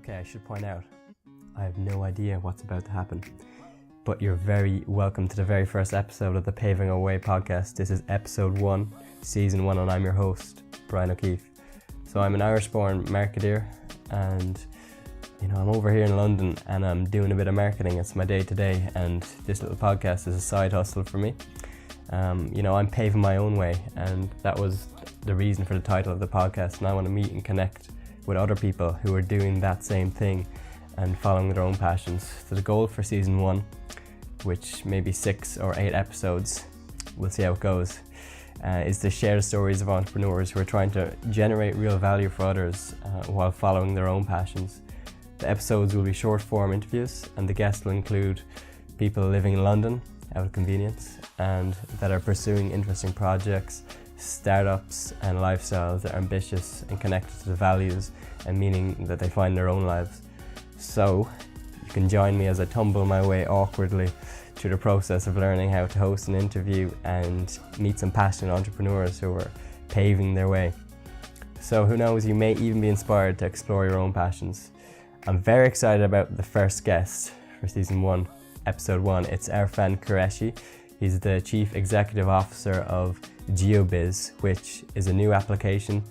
Okay, I should point out, I have no idea what's about to happen, but you're very welcome to the very first episode of the Paving Away podcast. This is episode 1, season 1, and I'm your host, Brian O'Keefe. So I'm an Irish-born marketeer, and I'm over here in London and I'm doing a bit of marketing. It's my day-to-day, and this little podcast is a side hustle for me. I'm paving my own way, and that was the reason for the title of the podcast, and I want to meet and connect with other people who are doing that same thing and following their own passions. So the goal for season 1, which may be 6 or 8 episodes, we'll see how it goes, is to share the stories of entrepreneurs who are trying to generate real value for others while following their own passions. The episodes will be short form interviews, and the guests will include people living in London out of convenience and that are pursuing interesting projects, startups and lifestyles that are ambitious and connected to the values and meaning that they find in their own lives. So you can join me as I tumble my way awkwardly through the process of learning how to host an interview and meet some passionate entrepreneurs who are paving their way. So who knows, you may even be inspired to explore your own passions. I'm very excited about the first guest for season 1, episode 1. It's Irfan Qureshi. He's the Chief Executive Officer of GeoBiz, which is a new application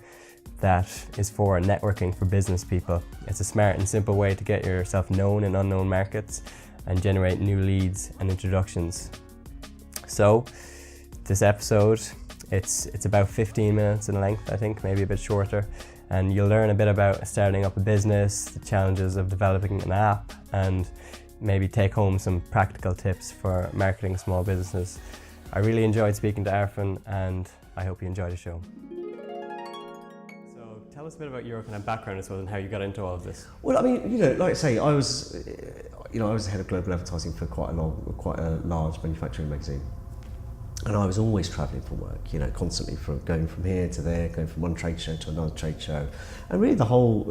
that is for networking for business people. It's a smart and simple way to get yourself known in unknown markets and generate new leads and introductions. So this episode, it's about 15 minutes in length, I think, maybe a bit shorter, and you'll learn a bit about starting up a business, the challenges of developing an app, and maybe take home some practical tips for marketing small businesses. I really enjoyed speaking to Irfan, and I hope you enjoy the show. So tell us a bit about your kind of background, I suppose, and how you got into all of this. Well, I mean, like I say, I was the head of global advertising for quite a large manufacturing magazine, and I was always travelling for work. Constantly going from here to there, going from one trade show to another trade show, and really the whole,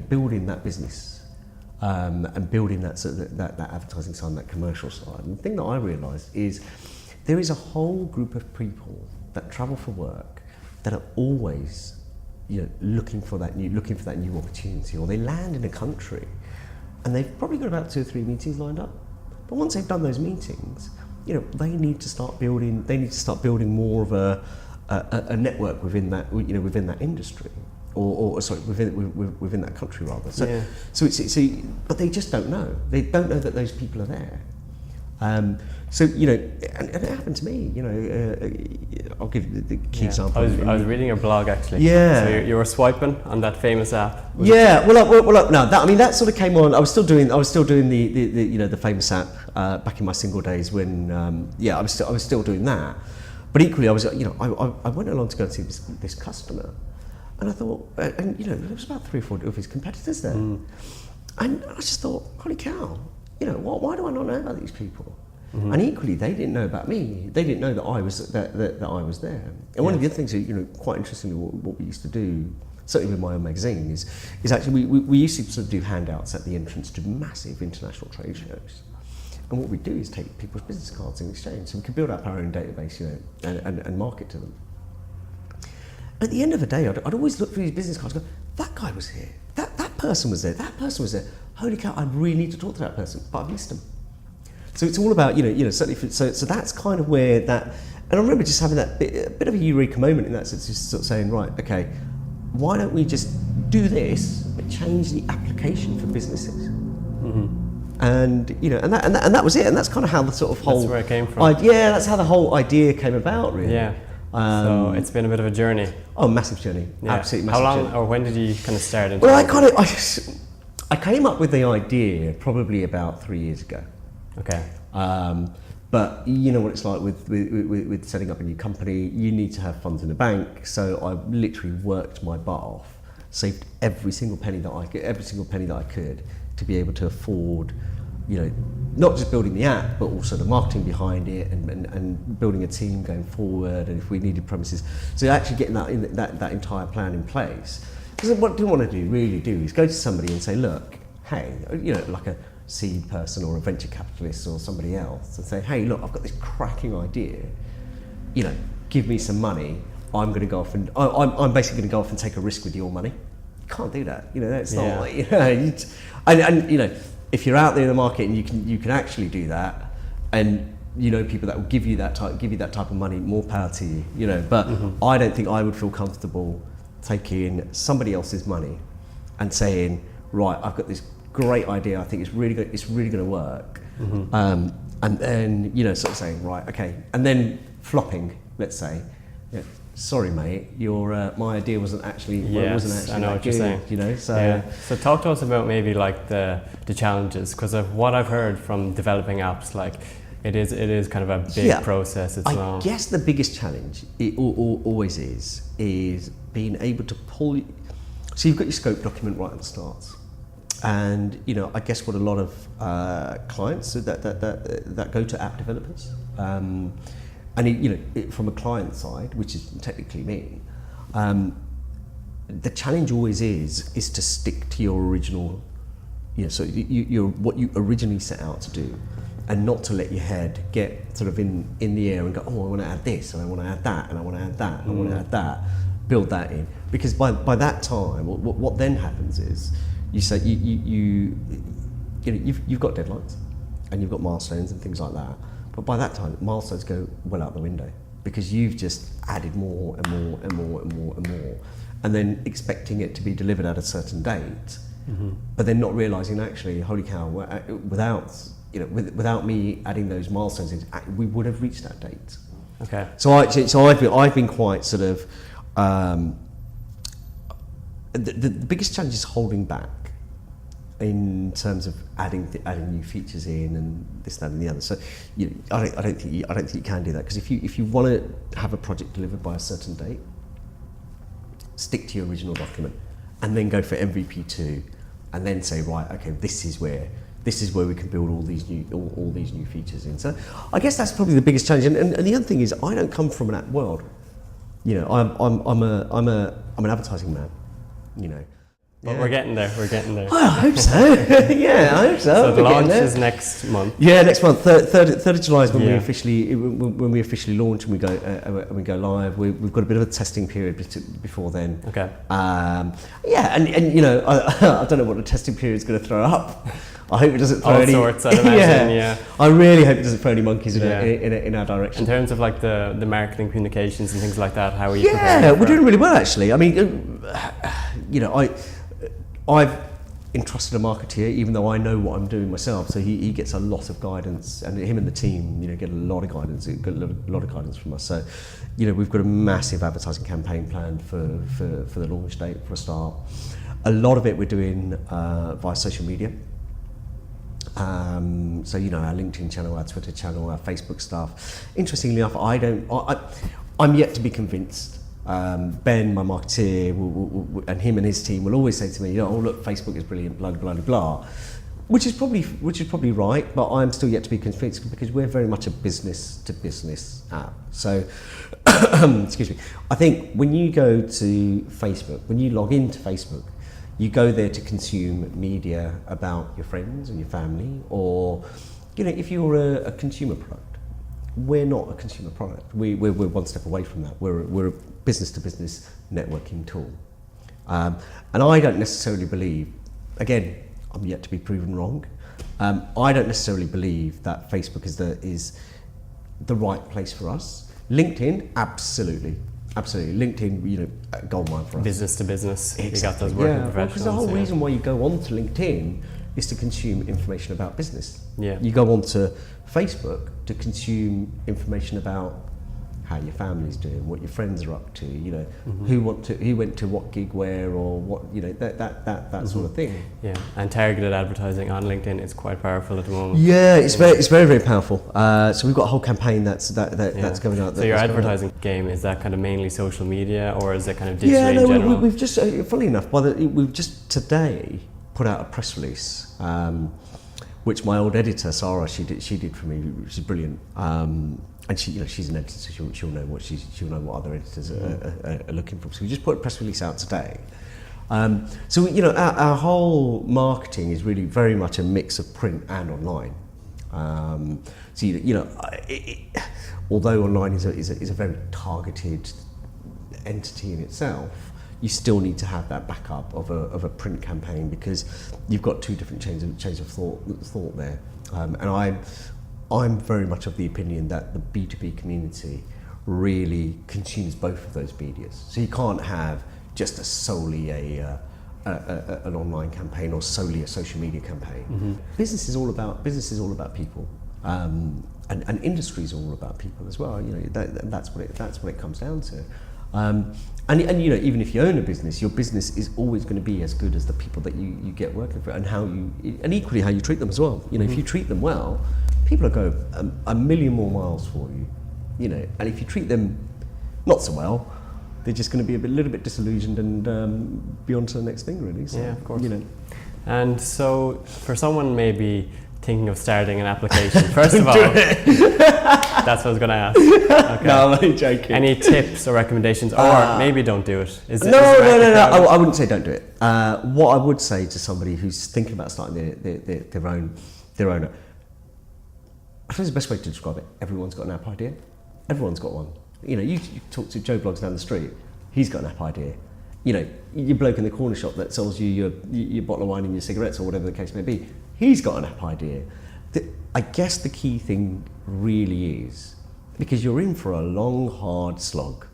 building that business. And building that advertising side, that commercial side. And the thing that I realised is there is a whole group of people that travel for work that are always, looking for that new opportunity, or they land in a country and they've probably got about 2 or 3 meetings lined up. But once they've done those meetings, they need to start building more of a network within that industry. Within that country rather. But they just don't know. They don't know that those people are there. And it happened to me. I'll give you the key example. I was reading your blog actually. Yeah. So you were swiping on that famous app. That sort of came on. I was still doing the famous app back in my single days when I was still doing that. But equally, I went along to go and see this customer. And I thought, there was about 3 or 4 of his competitors there. And I just thought, holy cow, why do I not know about these people? Mm-hmm. And equally, they didn't know about me. They didn't know that I was that I was there. And one of the other things, quite interestingly, what we used to do, certainly with my own magazine, is actually we used to sort of do handouts at the entrance to massive international trade shows. And what we do is take people's business cards in exchange, so we could build up our own database, and market to them. At the end of the day, I'd always look through these business cards and go, that guy was here, that person was there, that person was there. Holy cow, I really need to talk to that person, but I've missed him. So it's all about, certainly, so that's kind of where that, and I remember just having that bit of a eureka moment in that sense, just sort of saying, right, okay, why don't we just do this, but change the application for businesses? Mm-hmm. And that was it, and that's kind of how the sort of whole... That's where it came from. That's how the whole idea came about, really. Yeah. So it's been a bit of a journey. Oh, massive journey. Yeah. Absolutely massive journey. How long, or when did you kind of start into it? I came up with the idea probably about 3 years ago. Okay. But you know what it's like with setting up a new company, you need to have funds in the bank. So I literally worked my butt off, saved every single penny that I could to be able to afford, not just building the app, but also the marketing behind it and building a team going forward, and if we needed premises. So actually getting that entire plan in place. Because what I didn't want to really do is go to somebody and say, look, hey, like a seed person or a venture capitalist or somebody else, and say, hey, look, I've got this cracking idea, give me some money. I'm going to go off and I'm basically going to go off and take a risk with your money. can't do that. You know, that's Yeah. not. You know, and you know, if you're out there in the market and you can actually do that, and you know people that will give you that type of money, more power to you. You know, but I don't think I would feel comfortable taking somebody else's money and saying, right, I've got this great idea. I think it's really going to work. And then, you know, sort of saying, right, okay, and then flopping, let's say, yeah, sorry, mate, my idea wasn't actually I know that what good, you're saying. you know. So Yeah. So talk to us about maybe like the challenges, because of what I've heard from developing apps, like it is kind of a big process. It's I long. guess the biggest challenge it always is being able to pull. So you've got your scope document right at the start. And you know, I guess what a lot of clients that go to app developers, and from a client side, which is technically me, the challenge always is to stick to your original, so you're what you originally set out to do, and not to let your head get sort of in the air and go, oh, I want to add this, and I want to add that, and I want to add that, and I want to add that, build that in, because by that time, what then happens is. You say you've got deadlines and you've got milestones and things like that, but by that time milestones go well out the window because you've just added more and more and more and more and more, and then expecting it to be delivered at a certain date, but then not realising actually, holy cow, without me adding those milestones in, we would have reached that date. Okay. So I've been quite sort of. The biggest challenge is holding back in terms of adding new features in and this, that, and the other. So I don't think you can do that, because if you want to have a project delivered by a certain date, stick to your original document and then go for MVP 2, and then say, right, okay, this is where we can build all these new features in. So I guess that's probably the biggest challenge. And the other thing is, I don't come from an app world. You know, I'm an advertising man. You know, but we're getting there. I hope so. Yeah, I hope so. So the launch is next month. Yeah, next month. Third of July is when we Yeah. officially launch and we go live. We've got a bit of a testing period before then. Okay. And you know, I don't know what the testing period is going to throw up. I hope it doesn't throw all sorts. I'd imagine. Yeah. I really hope it doesn't throw any monkeys in our direction. In terms of like the marketing communications and things like that, how are you? Yeah, we're doing really well actually. I mean, you know, I've entrusted a marketeer, even though I know what I'm doing myself. So he gets a lot of guidance, and him and the team, you know, get a lot of guidance. Get a lot of guidance from us. So, you know, we've got a massive advertising campaign planned for the launch date for a start. A lot of it we're doing via social media. So you know, our LinkedIn channel, our Twitter channel, our Facebook stuff. Interestingly enough, I'm yet to be convinced. Ben, my marketeer, and him and his team will always say to me, oh look, Facebook is brilliant, blah blah blah blah, which is probably right, but I'm still yet to be convinced, because we're very much a business to business app. So, excuse me. I think when you go to Facebook, when you log into Facebook, you go there to consume media about your friends and your family, or, you know, if you're a consumer product. We're not a consumer product. We're one step away from that. We're a business-to-business networking tool. And I don't necessarily believe, again, I'm yet to be proven wrong, I don't necessarily believe that Facebook is the right place for us. LinkedIn, absolutely. LinkedIn, you know, goldmine for us. Business to business. Exactly. You got those working professionals. Because the whole reason why you go onto LinkedIn is to consume information about business. Yeah. You go onto Facebook to consume information about how your family's doing, what your friends are up to, you know, who went to what gig where, or what, you know, that sort of thing. Yeah, and targeted advertising on LinkedIn is quite powerful at the moment. Yeah, it's very powerful. So we've got a whole campaign that's going out. So your advertising game, is that kind of mainly social media, or is it kind of digital in general? We've just, funnily enough, we've just today put out a press release, which my old editor Sarah she did for me, which is brilliant. And she, you know, she's an editor, so she'll know what other editors are looking for. So we just put a press release out today. So you know, our whole marketing is really very much a mix of print and online. So you know, although online is a very targeted entity in itself, you still need to have that backup of a print campaign, because you've got two different chains of thought there. And I'm very much of the opinion that the B2B community really consumes both of those medias. So you can't have just solely an online campaign or solely a social media campaign. Business is all about people, and industry is all about people as well. That's what it comes down to. And even if you own a business, your business is always going to be as good as the people that you get working for, and equally how you treat them as well. If you treat them well, people will go a million more miles for you. And if you treat them not so well, they're just going to be a little bit disillusioned and be on to the next thing, really. So, yeah, of course. And so, for someone maybe thinking of starting an application, first of all, that's what I was going to ask. Okay. No, I'm only joking. Any tips or recommendations, or maybe don't do it? No. I wouldn't say don't do it. What I would say to somebody who's thinking about starting their own, I suppose the best way to describe it: everyone's got an app idea. Everyone's got one. You talk to Joe Bloggs down the street, he's got an app idea. Your bloke in the corner shop that sells you your bottle of wine and your cigarettes or whatever the case may be, he's got an app idea. I guess the key thing really is, because you're in for a long, hard slog,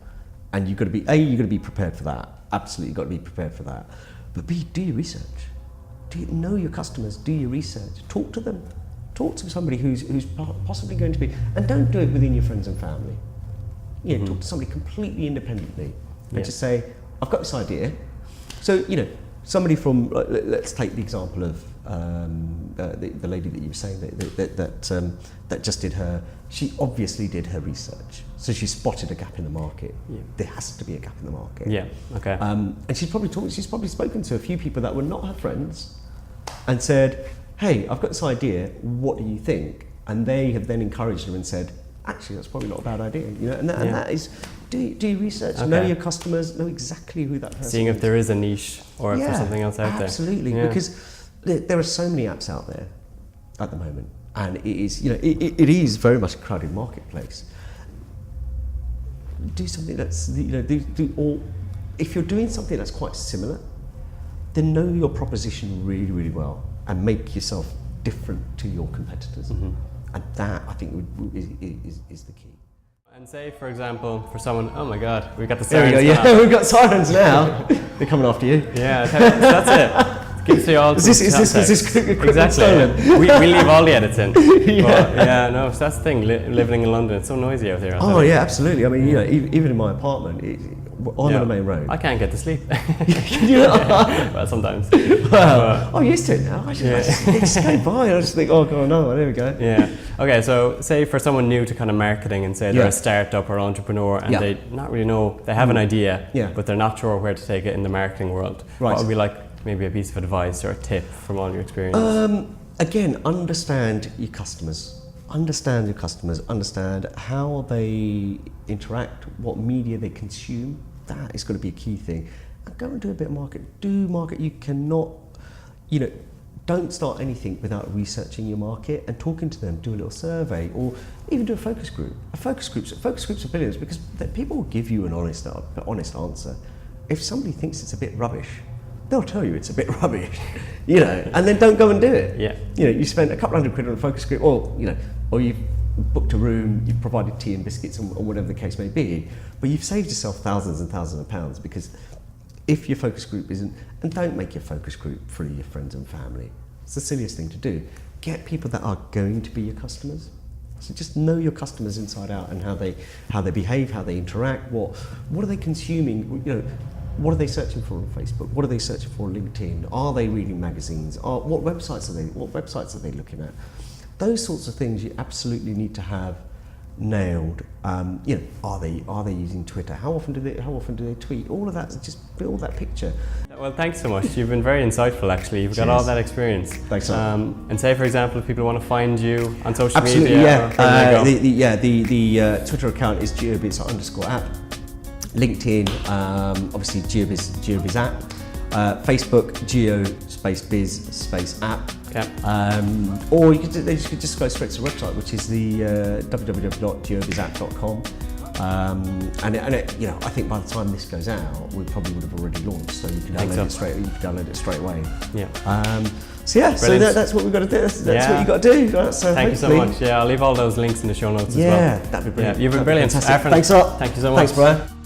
and you've got to be prepared for that. Absolutely, you've got to be prepared for that. But B, do your research. Know your customers, do your research, talk to them. Talk to somebody who's possibly going to be, and don't do it within your friends and family. Talk to somebody completely independently, and just say, I've got this idea. So, somebody from, let's take the example of the lady that you were saying that just did she obviously did her research. So she spotted a gap in the market. Yeah. There has to be a gap in the market. Yeah, okay. And she's probably spoken to a few people that were not her friends and said, hey, I've got this idea, what do you think? And they have then encouraged her and said, actually, that's probably not a bad idea. And that is, do your research, know your customers, know exactly who that person is. Seeing if there is a niche or if there's something else out there. Absolutely, because there are so many apps out there at the moment, and it is, it is very much a crowded marketplace. Do something that's, if you're doing something that's quite similar, then know your proposition really, really well and make yourself different to your competitors. And that, I think, is the key. And say, for example, for someone, oh my God, we've got the There sirens we go, now. yeah, we've got sirens now. They're coming after you. Yeah, that's it. Gives you all Is this equipment exactly. stolen? We leave all the edits in. No, so that's the thing, living in London, it's so noisy out here. Oh yeah, absolutely. I mean, even in my apartment, on the main road. I can't get to sleep. Yeah. Well, sometimes. Well, I'm used to it now. I just go by. I just think, oh god, no, there we go. Yeah. Okay, so say for someone new to kind of marketing, and say they're a startup or entrepreneur, and they not really know, they have an idea, but they're not sure where to take it in the marketing world. What would be like maybe a piece of advice or a tip from all your experience? Again, understand your customers. Understand your customers. Understand how they interact, what media they consume. That is going to be a key thing. And go and do a bit of market. Do market. You cannot, don't start anything without researching your market and talking to them. Do a little survey, or even do a focus group. Focus groups are brilliant because people will give you an honest answer. If somebody thinks it's a bit rubbish, they'll tell you it's a bit rubbish, and then don't go and do it. Yeah. You spent a couple £100 on a focus group, or you've booked a room, you've provided tea and biscuits, or whatever the case may be, but you've saved yourself thousands and thousands of pounds, because if your focus group isn't, and don't make your focus group for your friends and family. It's the silliest thing to do. Get people that are going to be your customers. So just know your customers inside out and how they behave, how they interact, what are they consuming, what are they searching for on Facebook? What are they searching for on LinkedIn? Are they reading magazines? What websites are they looking at? Those sorts of things you absolutely need to have nailed. Are they using Twitter? How often do they tweet? All of that, just build that picture. Well, thanks so much. You've been very insightful, actually. You've got all that experience. Thanks so much. And say, for example, if people want to find you on social absolutely, media. The Twitter account is geobiz_app. LinkedIn, obviously GeoBiz app. Facebook, geo_biz_app. Yeah. Or you could just go straight to the website, which is the www.geobizapp.com. You know, I think by the time this goes out, we probably would have already launched, so you can download it straight away. Yeah. So that's what we've got to do. That's what you got to do. Right? So thank you so much. Yeah, I'll leave all those links in the show notes as well. Yeah, that'd be brilliant. Yeah, you've been brilliant. Thanks a lot. Thank you so much. Thanks, Brian.